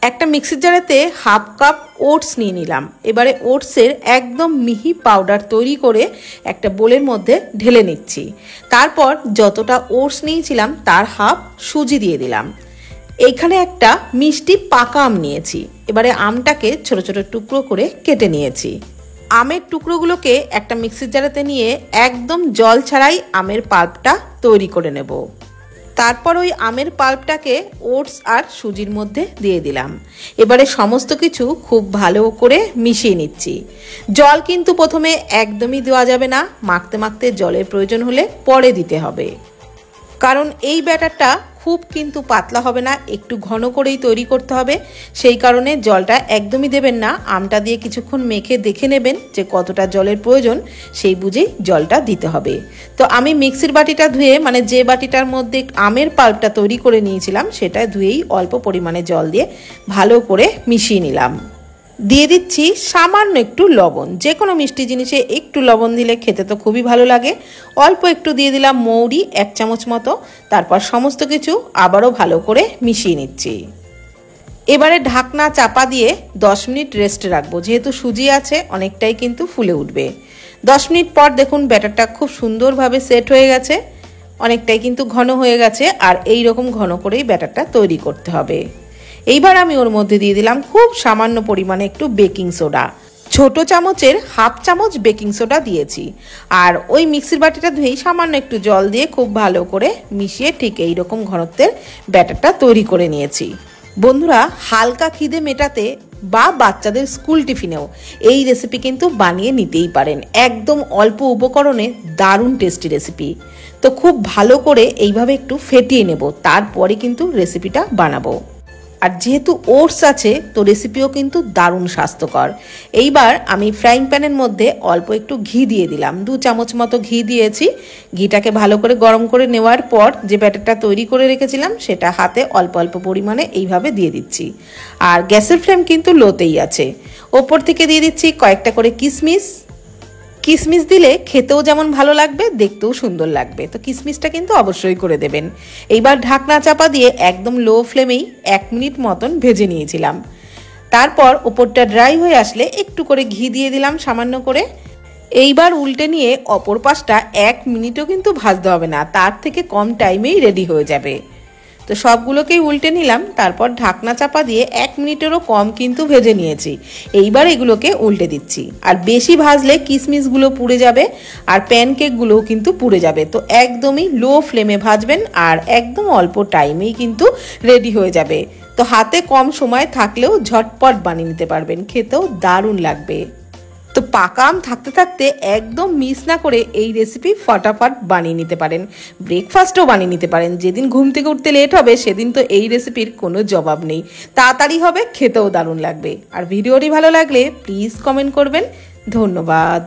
একটা মিক্সির জারেতে half cup oats নিয়ে নিলাম। এবারে ওটসের একদম মিহি পাউডার তৈরি করে একটা বোলের মধ্যে ঢেলে নিচ্ছি। তারপর যতটা ওটস নিয়েছিলাম তার হাফ সুজি দিয়ে দিলাম। এইখানে একটা মিষ্টি পাকা আম নিয়েছি। এবারে আমটাকে ছোট ছোট টুকরো করে কেটে নিয়েছি। আমের টুকরোগুলোকে একটা মিক্সির জারেতে নিয়ে একদম জল ছাড়াই আমের পাল্পটা তৈরি করে নেব। তারপর ওই আমের পাল্পটাকে ওটস আর সুজির মধ্যে দিয়ে দিলাম। এবারে সমস্ত কিছু খুব ভালো করে মিশিয়ে নিচ্ছি। জল কিন্তু প্রথমে একদমই দেওয়া যাবে না, মাখতে মাখতে জলের প্রয়োজন হলে পরে দিতে হবে। কারণ এই ব্যাটারটা খুব কিন্তু পাতলা হবে না, একটু ঘন করেই তৈরি করতে হবে। সেই কারণে জলটা একদমই দেবেন না। আমটা দিয়ে কিছুক্ষণ মেখে দেখে নেবেন যে কতটা জলের প্রয়োজন, সেই বুঝেই জলটা দিতে হবে। তো আমি মিক্সির বাটিটা ধুয়ে, মানে যে বাটিটার মধ্যে আমের পাল্পটা তৈরি করে নিয়েছিলাম, সেটা ধুয়েই অল্প পরিমাণে জল দিয়ে ভালো করে মিশিয়ে নিলাম। দিয়ে দিচ্ছি সামান্য একটু লবণ। যে কোনো মিষ্টি জিনিসে একটু লবণ দিলে খেতে তো খুবই ভালো লাগে। অল্প একটু দিয়ে দিলাম মৌরি, 1 চামচ মতো। তারপর সমস্ত কিছু আবারও ভালো করে মিশিয়ে নিচ্ছি। এবারে ঢাকনা চাপা দিয়ে 10 মিনিট রেস্টে রাখবো। যেহেতু সুজি আছে অনেকটাই কিন্তু ফুলে উঠবে। 10 মিনিট পর দেখুন ব্যাটারটা খুব সুন্দরভাবে সেট হয়ে গেছে, অনেকটাই কিন্তু ঘন হয়ে গেছে। আর এই রকম ঘন করেই ব্যাটারটা তৈরি করতে হবে। এইবার আমি ওর মধ্যে দিয়ে দিলাম খুব সামান্য পরিমাণে একটু বেকিং সোডা। ছোট চামচের হাফ চামচ বেকিং সোডা দিয়েছি। আর ওই মিক্সির বাটিটা ধুয়েই সামান্য একটু জল দিয়ে খুব ভালো করে মিশিয়ে ঠিক এইরকম ঘনত্বের ব্যাটারটা তৈরি করে নিয়েছি। বন্ধুরা, হালকা খিদে মেটাতে বা বাচ্চাদের স্কুল টিফিনেও এই রেসিপি কিন্তু বানিয়ে নিতেই পারেন। একদম অল্প উপকরণে দারুণ টেস্টি রেসিপি। তো খুব ভালো করে এইভাবে একটু ফেটিয়ে নেব, তারপরে কিন্তু রেসিপিটা বানাবো। আর যেহেতু ওটস আছে তো রেসিপিও কিন্তু দারুণ স্বাস্থ্যকর। এইবার আমি ফ্রাইং প্যানের মধ্যে অল্প একটু ঘি দিয়ে দিলাম। 2 চামচ মতো ঘি দিয়েছি। ঘিটাকে ভালো করে গরম করে নেওয়ার পর যে ব্যাটারটা তৈরি করে রেখেছিলাম সেটা হাতে অল্প অল্প পরিমাণে এইভাবে দিয়ে দিচ্ছি। আর গ্যাসের ফ্লেম কিন্তু লোতেই আছে। ওপর থেকে দিয়ে দিচ্ছি কয়েকটা করে কিশমিশ। কিশমিশ দিলে খেতেও যেমন ভালো লাগবে, দেখতেও সুন্দর লাগবে। তো কিশমিশটা কিন্তু অবশ্যই করে দেবেন। এইবার ঢাকনা চাপা দিয়ে একদম লো ফ্লেমেই 1 মিনিট মতন ভেজে নিয়েছিলাম। তারপর ওপরটা ড্রাই হয়ে আসলে একটু করে ঘি দিয়ে দিলাম সামান্য করে। এইবার উল্টে নিয়ে অপর পাশটা 1 মিনিটও কিন্তু ভাজতে হবে না, তার থেকে কম টাইমেই রেডি হয়ে যাবে। তো সবগুলোকেই উল্টে নিলাম। তারপর ঢাকনা চাপা দিয়ে 1 মিনিটেরও কম কিন্তু ভেজে নিয়েছি। এইবার এগুলোকে উল্টে দিচ্ছি। আর বেশি ভাজলে কিশমিশগুলো পুড়ে যাবে আর প্যানকেকগুলোও কিন্তু পুড়ে যাবে। তো একদমই লো ফ্লেমে ভাজবেন আর একদম অল্প টাইমেই কিন্তু রেডি হয়ে যাবে। তো হাতে কম সময় থাকলেও ঝটপট বানিয়ে নিতে পারবেন, খেতেও দারুণ লাগবে। তো পাকা আম থাকতে থাকতে একদম মিস না করে এই রেসিপি ফটাফট বানিয়ে নিতে পারেন। ব্রেকফাস্টও বানিয়ে নিতে পারেন। যেদিন ঘুম থেকে উঠতে লেট হবে সেদিন তো এই রেসিপির কোনো জবাব নেই। তাড়াতাড়ি হবে, খেতেও দারুণ লাগবে। আর ভিডিওটি ভালো লাগলে প্লিজ কমেন্ট করবেন। ধন্যবাদ।